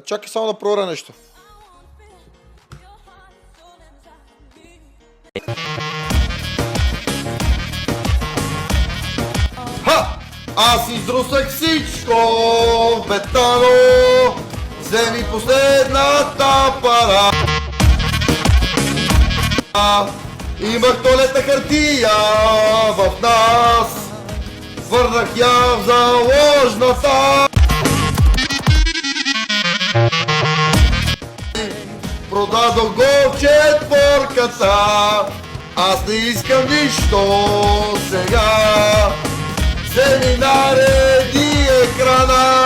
Чакай само да проверя нещо. Ха! Аз издрусах всичко в бетано, вземи последната пара. Имах туалетна хартия в нас, върнах я в заложната. Продадох го четворката, аз не искам нищо сега. Вземи нареди екрана.